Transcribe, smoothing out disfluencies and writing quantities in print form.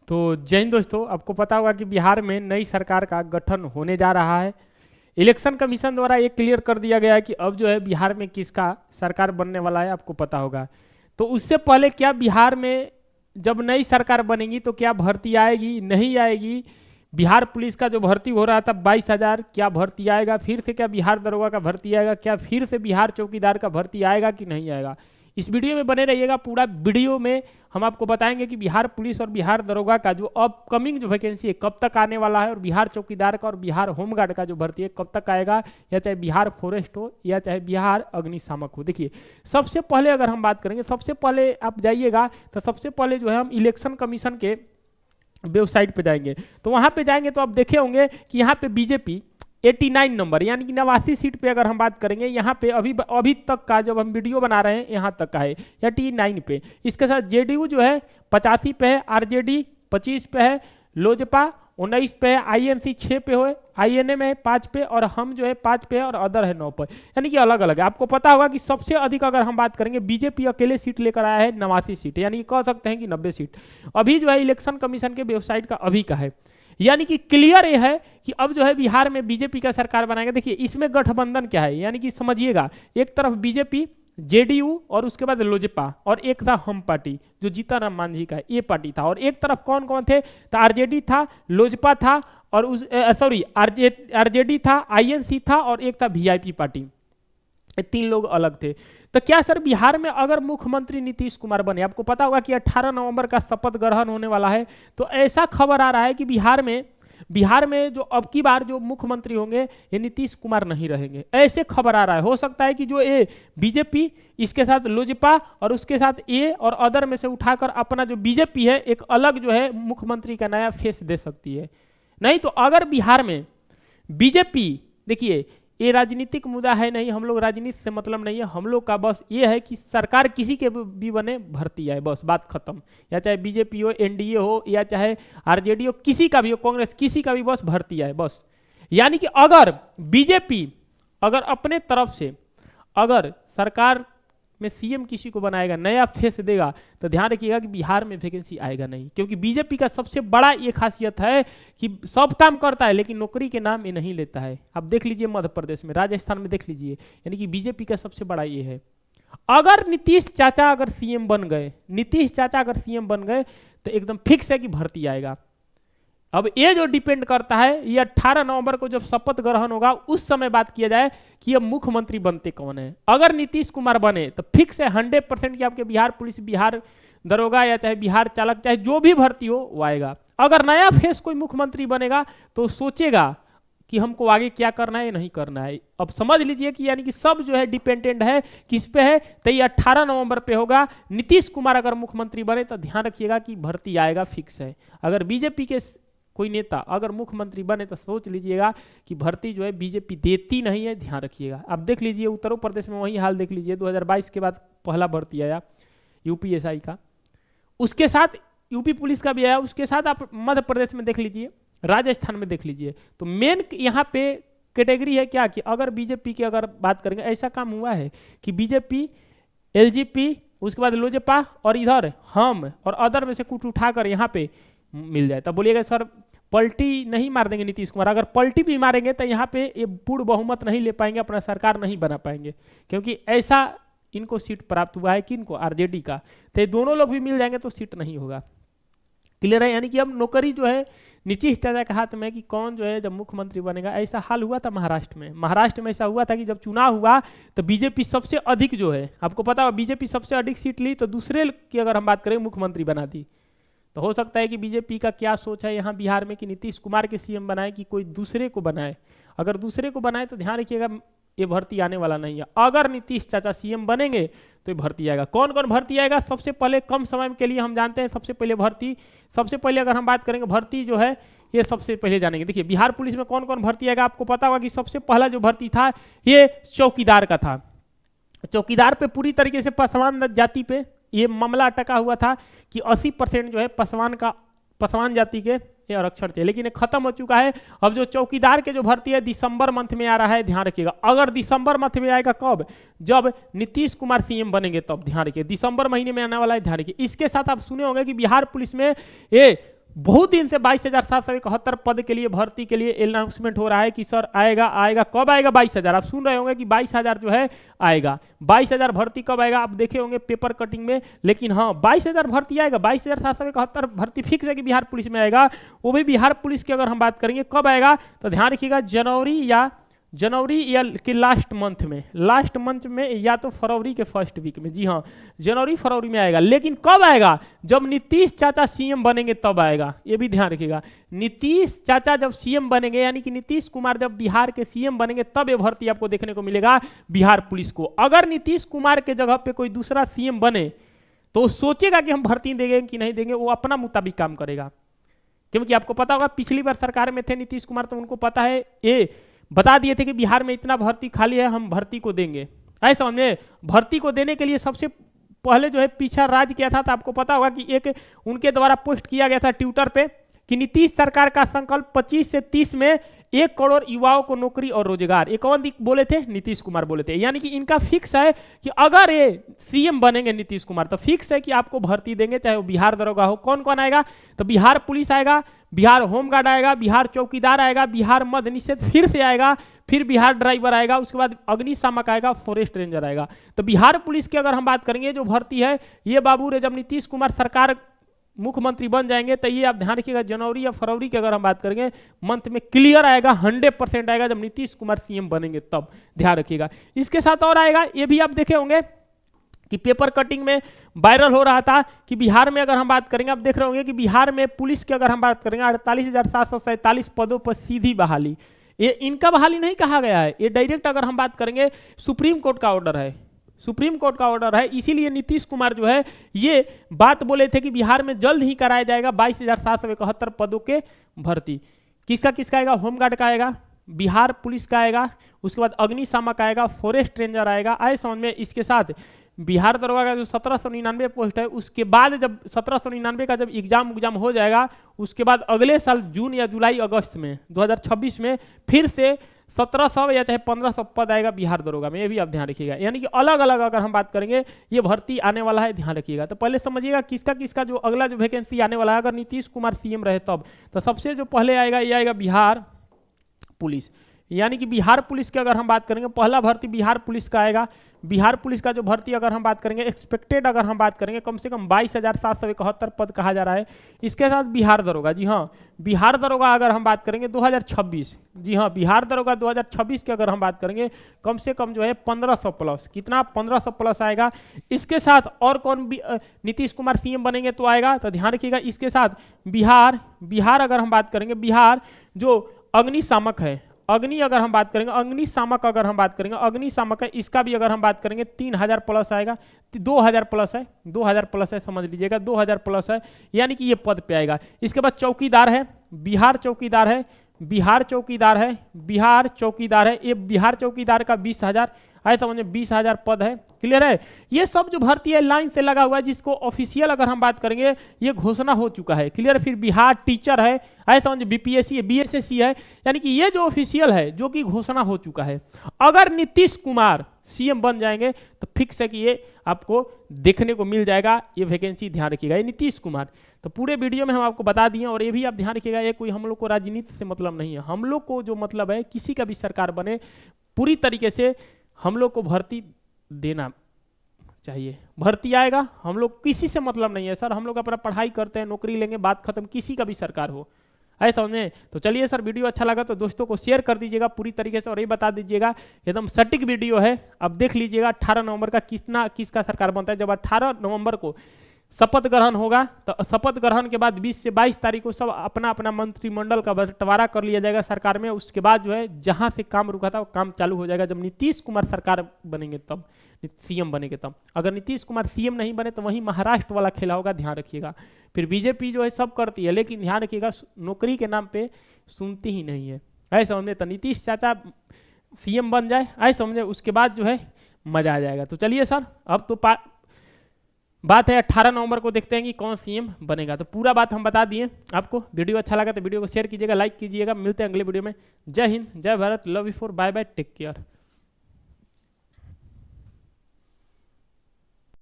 तो जय हिंद दोस्तों, आपको पता होगा कि बिहार में नई सरकार का गठन होने जा रहा है। इलेक्शन कमीशन द्वारा ये क्लियर कर दिया गया है कि अब जो है बिहार में किसका सरकार बनने वाला है, आपको पता होगा। तो उससे पहले क्या बिहार में जब नई सरकार बनेगी तो क्या भर्ती आएगी, नहीं आएगी? बिहार पुलिस का जो भर्ती हो रहा था 22,000, क्या भर्ती आएगा? फिर से क्या बिहार दरोगा का भर्ती आएगा? क्या फिर से बिहार चौकीदार का भर्ती आएगा कि नहीं आएगा? इस वीडियो में बने रहिएगा। पूरा वीडियो में हम आपको बताएंगे कि बिहार पुलिस और बिहार दरोगा का जो अपकमिंग जो वैकेंसी है कब तक आने वाला है, और बिहार चौकीदार का और बिहार होमगार्ड का जो भर्ती है कब तक आएगा, या चाहे बिहार फॉरेस्ट हो या चाहे बिहार अग्निशामक हो। देखिए, सबसे पहले अगर हम बात करेंगे, सबसे पहले आप जाइएगा तो सबसे पहले जो है हम इलेक्शन कमीशन के वेबसाइट पे जाएंगे। तो वहाँ पे जाएंगे तो आप देखे होंगे कि यहाँ पे बीजेपी 89 नंबर यानी कि 89 सीट पे अगर हम बात करेंगे, यहाँ पे अभी तक का जब हम वीडियो बना रहे हैं यहाँ तक का है 89 पे। इसके साथ जेडीयू जो है 85 पे है, आरजेडी 25 पे है, लोजपा 19 पे है, आईएनसी 6 पे हो, आईएनएम है 5 पे, और हम जो है 5 पे और अदर है 9 पे। यानी कि अलग अलग है। आपको पता होगा कि सबसे अधिक अगर हम बात करेंगे बीजेपी अकेले सीट लेकर आया है 89 सीट, यानी कि कह सकते हैं कि 90 सीट अभी जो है इलेक्शन कमीशन के वेबसाइट का अभी का है। यानी कि क्लियर ये है कि अब जो है बिहार में बीजेपी का सरकार बनाएगा। देखिए, इसमें गठबंधन क्या है, यानी कि समझिएगा, एक तरफ बीजेपी, जेडीयू और उसके बाद लोजपा, और एक था हम पार्टी जो जीतन मांझी का ये पार्टी था, और एक तरफ कौन कौन थे? तो आरजेडी था, लोजपा था, और आरजेडी था, आईएनसी था, और एक था वीआईपी पार्टी। 3 लोग अलग थे। तो क्या सर बिहार में अगर मुख्यमंत्री नीतीश कुमार बने, आपको पता होगा कि 18 नवंबर का शपथ ग्रहण होने वाला है, तो ऐसा खबर आ रहा है कि बिहार में जो अब की बार जो मुख्यमंत्री होंगे ये नीतीश कुमार नहीं रहेंगे, ऐसे खबर आ रहा है। हो सकता है कि जो ये बीजेपी, इसके साथ लोजपा और उसके साथ ए और अदर में से उठाकर अपना जो बीजेपी है एक अलग जो है मुख्यमंत्री का नया फेस दे सकती है। नहीं तो अगर बिहार में बीजेपी, देखिए ये राजनीतिक मुद्दा है नहीं, हम लोग राजनीति से मतलब नहीं है, हम लोग का बस ये है कि सरकार किसी के भी बने भर्ती आए, बस बात खत्म। या चाहे बीजेपी हो, एनडीए हो, या चाहे आरजेडी हो, किसी का भी हो, कांग्रेस, किसी का भी बस भर्ती आए बस। यानी कि अगर बीजेपी अगर अपने तरफ से अगर सरकार में सीएम किसी को बनाएगा, नया फेस देगा, तो ध्यान रखिएगा कि बिहार में वैकेंसी आएगा नहीं। क्योंकि बीजेपी का सबसे बड़ा ये खासियत है कि सब काम करता है लेकिन नौकरी के नाम ये नहीं लेता है। आप देख लीजिए मध्य प्रदेश में, राजस्थान में देख लीजिए, यानी कि बीजेपी का सबसे बड़ा ये है। अगर नीतीश चाचा अगर सीएम बन गए, तो एकदम फिक्स है कि भर्ती आएगा। अब ये जो डिपेंड करता है, ये 18 नवंबर को जब शपथ ग्रहण होगा उस समय बात किया जाए कि अब मुख्यमंत्री बनते कौन है। अगर नीतीश कुमार बने तो फिक्स है 100% कि आपके बिहार पुलिस, बिहार दरोगा या चाहे बिहार चालक, चाहे जो भी भर्ती हो वो आएगा। अगर नया फेस कोई मुख्यमंत्री बनेगा तो सोचेगा कि हमको आगे क्या करना है, ये नहीं करना है। अब समझ लीजिए कि यानी कि सब जो है डिपेंडेंट है किस पे है, तो ये 18 नवंबर पे होगा। नीतीश कुमार अगर मुख्यमंत्री बने तो ध्यान रखिएगा कि भर्ती आएगा, फिक्स है। अगर बीजेपी के कोई नेता अगर मुख्यमंत्री बने तो सोच लीजिएगा कि भर्ती जो है बीजेपी देती नहीं है, ध्यान रखिएगा। अब देख लीजिए उत्तर प्रदेश में वही हाल देख लीजिए, 2022 के बाद पहला भर्ती आया यूपीएसआई का, उसके साथ यूपी पुलिस का भी आया, उसके साथ आप मध्य प्रदेश में देख लीजिए, राजस्थान में देख लीजिए। तो मेन यहाँ पे कैटेगरी है क्या कि अगर बीजेपी की अगर बात करेंगे, ऐसा काम हुआ है कि बीजेपी, एलजेपी, उसके बाद लोजपा और इधर हम और अदर में से कुछ उठाकर यहाँ पे मिल जाए। तब बोलिएगा सर पलटी नहीं मार देंगे नीतीश कुमार। अगर पलटी भी मारेंगे तो यहाँ पे ये पूर्ण बहुमत नहीं ले पाएंगे, अपना सरकार नहीं बना पाएंगे, क्योंकि ऐसा इनको सीट प्राप्त हुआ है कि इनको आरजेडी का, तो दोनों लोग भी मिल जाएंगे तो सीट नहीं होगा। क्लियर है? यानी कि अब नौकरी जो है नीतीश चाचा के हाथ में कि कौन जो है जब मुख्यमंत्री बनेगा। ऐसा हाल हुआ था महाराष्ट्र में ऐसा हुआ था कि जब चुनाव हुआ तो बीजेपी सबसे अधिक जो है, आपको पता है बीजेपी सबसे अधिक सीट ली, तो दूसरे की अगर हम बात करें मुख्यमंत्री बना दी। तो हो सकता है कि बीजेपी का क्या सोच है यहाँ बिहार में कि नीतीश कुमार के सीएम बनाए कि कोई दूसरे को बनाए। अगर दूसरे को बनाए तो ध्यान रखिएगा ये भर्ती आने वाला नहीं है। अगर नीतीश चाचा सीएम बनेंगे तो ये भर्ती आएगा। कौन कौन भर्ती आएगा? सबसे पहले कम समय के लिए हम जानते हैं, सबसे पहले अगर हम बात करेंगे भर्ती जो है ये सबसे पहले जानेंगे। देखिए बिहार पुलिस में कौन कौन भर्ती आएगा, आपको पता होगा कि सबसे पहला जो भर्ती था ये चौकीदार का था। चौकीदार पे पूरी तरीके से पासवान जाति पे ये मामला अटका हुआ था कि 80% जो है पासवान जाति के ये आरक्षण थे, लेकिन ये खत्म हो चुका है। अब जो चौकीदार के जो भर्ती है दिसंबर मंथ में आ रहा है, ध्यान रखिएगा। अगर दिसंबर मंथ में आएगा कब? जब नीतीश कुमार सीएम बनेंगे तब, ध्यान रखिए दिसंबर महीने में आने वाला है, ध्यान रखिए। इसके साथ आप सुने होंगे कि बिहार पुलिस में ये बहुत दिन से 22,771 पद के लिए भर्ती के लिए अनाउंसमेंट हो रहा है कि सर आएगा कब आएगा 22,000। आप सुन रहे होंगे कि 22,000 जो है आएगा, 22,000 भर्ती कब आएगा आप देखे होंगे पेपर कटिंग में। लेकिन हाँ 22,000 भर्ती आएगा, 22,771 भर्ती फिक्स है कि बिहार पुलिस में आएगा। वो भी बिहार पुलिस की अगर हम बात करेंगे कब आएगा तो ध्यान रखिएगा जनवरी या के लास्ट मंथ में या तो फरवरी के फर्स्ट वीक में। जी हाँ, जनवरी फरवरी में आएगा। लेकिन कब आएगा? जब नीतीश चाचा सीएम बनेंगे तब आएगा, ये भी ध्यान रखिएगा। नीतीश चाचा जब सीएम बनेंगे, यानी कि नीतीश कुमार जब बिहार के सीएम बनेंगे तब ये भर्ती आपको देखने को मिलेगा बिहार पुलिस को। अगर नीतीश कुमार के जगह पे कोई दूसरा सीएम बने तो वो सोचेगा कि हम भर्ती देंगे कि नहीं देंगे, वो अपना मुताबिक काम करेगा। क्योंकि आपको पता होगा पिछली बार सरकार में थे नीतीश कुमार तो उनको पता है, ये बता दिए थे कि बिहार में इतना भर्ती खाली है, हम भर्ती को देंगे। ऐसा समझे, भर्ती को देने के लिए सबसे पहले जो है पीछा राज किया था। तो आपको पता होगा कि एक उनके द्वारा पोस्ट किया गया था ट्विटर पे कि नीतीश सरकार का संकल्प 25 से 30 में 1 करोड़ युवाओं को नौकरी और रोजगार। ये कौन बोले थे? नीतीश कुमार बोले थे। यानी कि इनका फिक्स है कि अगर ये सीएम बनेंगे नीतीश कुमार तो फिक्स है कि आपको भर्ती देंगे, चाहे वो बिहार दरोगा हो। कौन कौन आएगा? तो बिहार पुलिस आएगा, बिहार होमगार्ड आएगा, बिहार चौकीदार आएगा, बिहार मद्य निषेध फिर से आएगा, फिर बिहार ड्राइवर आएगा, उसके बाद अग्निशामक आएगा, फॉरेस्ट रेंजर आएगा। तो बिहार पुलिस की अगर हम बात करेंगे जो भर्ती है ये बाबू रे, जब नीतीश कुमार सरकार मुख्यमंत्री बन जाएंगे तो ये आप ध्यान रखिएगा जनवरी या फरवरी की अगर हम बात करेंगे मंथ में क्लियर आएगा, 100% आएगा। जब नीतीश कुमार सीएम बनेंगे तब ध्यान रखिएगा। इसके साथ और आएगा, ये भी आप देखे होंगे कि पेपर कटिंग में वायरल हो रहा था कि बिहार में अगर हम बात करेंगे, आप देख रहे होंगे कि बिहार में पुलिस की अगर हम बात करेंगे 48,747 पदों पर सीधी बहाली। ये इनका बहाली नहीं कहा गया है, ये डायरेक्ट अगर हम बात करेंगे सुप्रीम कोर्ट का ऑर्डर है, सुप्रीम कोर्ट का ऑर्डर है। इसीलिए नीतीश कुमार जो है ये बात बोले थे कि बिहार में जल्द ही कराया जाएगा 22,771 पदों के भर्ती। किसका आएगा? होमगार्ड का आएगा, बिहार पुलिस का आएगा, उसके बाद अग्निशामक आएगा, फॉरेस्ट रेंजर आएगा। आए समझ में। इसके साथ बिहार दरोगा का जो 1799 पोस्ट है, उसके बाद जब 1799 का जब एग्जाम हो जाएगा उसके बाद अगले साल जून या जुलाई अगस्त में 2026 में फिर से 1700 या चाहे 1500 पद आएगा बिहार दरोगा में। ये भी आप ध्यान रखिएगा। यानी कि अलग अलग अगर हम बात करेंगे ये भर्ती आने वाला है, ध्यान रखिएगा। तो पहले समझिएगा किसका जो अगला जो वैकेंसी आने वाला है अगर नीतीश कुमार सीएम रहे तब, तो सबसे जो पहले आएगा ये आएगा बिहार पुलिस। यानी कि बिहार पुलिस की अगर हम बात करेंगे पहला भर्ती बिहार पुलिस का आएगा। बिहार पुलिस का जो भर्ती अगर हम बात करेंगे एक्सपेक्टेड अगर हम बात करेंगे कम से कम 22,771 पद कहा जा रहा है। इसके साथ बिहार दरोगा, जी हाँ बिहार दरोगा अगर हम बात करेंगे 2026, जी हाँ बिहार दरोगा 2026 की अगर हम बात करेंगे कम से कम जो है 1500 प्लस, कितना 1500 प्लस आएगा। इसके साथ और कौन नीतीश कुमार सीएम बनेंगे तो आएगा, तो ध्यान रखिएगा। इसके साथ बिहार अगर हम बात करेंगे, बिहार जो अग्निशामक है, अगर हम बात करेंगे अग्निशामक अगर हम बात करेंगे अग्निशामक है, इसका भी अगर हम बात करेंगे 3000 प्लस आएगा, 2000 प्लस है, 2000 प्लस है, समझ लीजिएगा 2000 प्लस है। यानी कि ये पद पे आएगा। इसके बाद चौकीदार है, बिहार चौकीदार है, बिहार चौकीदार है, ये बिहार चौकीदार का 20,000 आए समझ में, 20,000 पद है। क्लियर है। ये सब जो भर्ती है लाइन से लगा हुआ है, जिसको ऑफिशियल अगर हम बात करेंगे ये घोषणा हो चुका है। क्लियर। फिर बिहार टीचर है, आए समझ, बीपीएससी है, बीएसएससी है, यानी कि ये जो ऑफिशियल है जो कि घोषणा हो चुका है। अगर नीतीश कुमार सीएम बन जाएंगे तो फिक्स है कि ये आपको देखने को मिल जाएगा ये वैकेंसी, ध्यान रखिएगा। ये नीतीश कुमार तो पूरे वीडियो में हम आपको बता दिए। और ये भी आप ध्यान रखिएगा, ये कोई हम लोग को राजनीति से मतलब नहीं है। हम लोग को जो मतलब है किसी का भी सरकार बने पूरी तरीके से हम लोग को भर्ती देना चाहिए। भर्ती आएगा, हम लोग किसी से मतलब नहीं है सर, हम लोग अपना पढ़ाई करते हैं, नौकरी लेंगे, बात खत्म, किसी का भी सरकार हो। आए समझ में। तो चलिए सर, वीडियो अच्छा लगा तो दोस्तों को शेयर कर दीजिएगा पूरी तरीके से, और ये बता दीजिएगा एकदम सटीक वीडियो है। अब देख लीजिएगा 18 नवंबर का किसका सरकार बनता है। जब 18 नवंबर को शपथ ग्रहण होगा तो शपथ ग्रहण के बाद 20 से 22 तारीख को सब अपना अपना मंत्रिमंडल का बंटवारा कर लिया जाएगा सरकार में। उसके बाद जो है जहां से काम रुका था वो काम चालू हो जाएगा जब नीतीश कुमार सरकार बनेंगे तब, सीएम बनेंगे तब। अगर नीतीश कुमार सीएम नहीं बने तो वही महाराष्ट्र वाला खेला होगा, ध्यान रखिएगा। फिर बीजेपी जो है सब करती है, लेकिन ध्यान रखिएगा नौकरी के नाम पे सुनती ही नहीं है। ऐसे समझे। तो नीतीश चाचा सीएम बन जाए, ऐसे समझे, उसके बाद जो है मजा आ जाएगा। तो चलिए सर, अब तो बात है 18 नवंबर को, देखते हैं कि कौन सीएम बनेगा। तो पूरा बात हम बता दिए आपको। वीडियो अच्छा लगा तो वीडियो को शेयर कीजिएगा, लाइक कीजिएगा। मिलते हैं अगले वीडियो में। जय हिंद, जय भारत, love you for, bye bye, take care.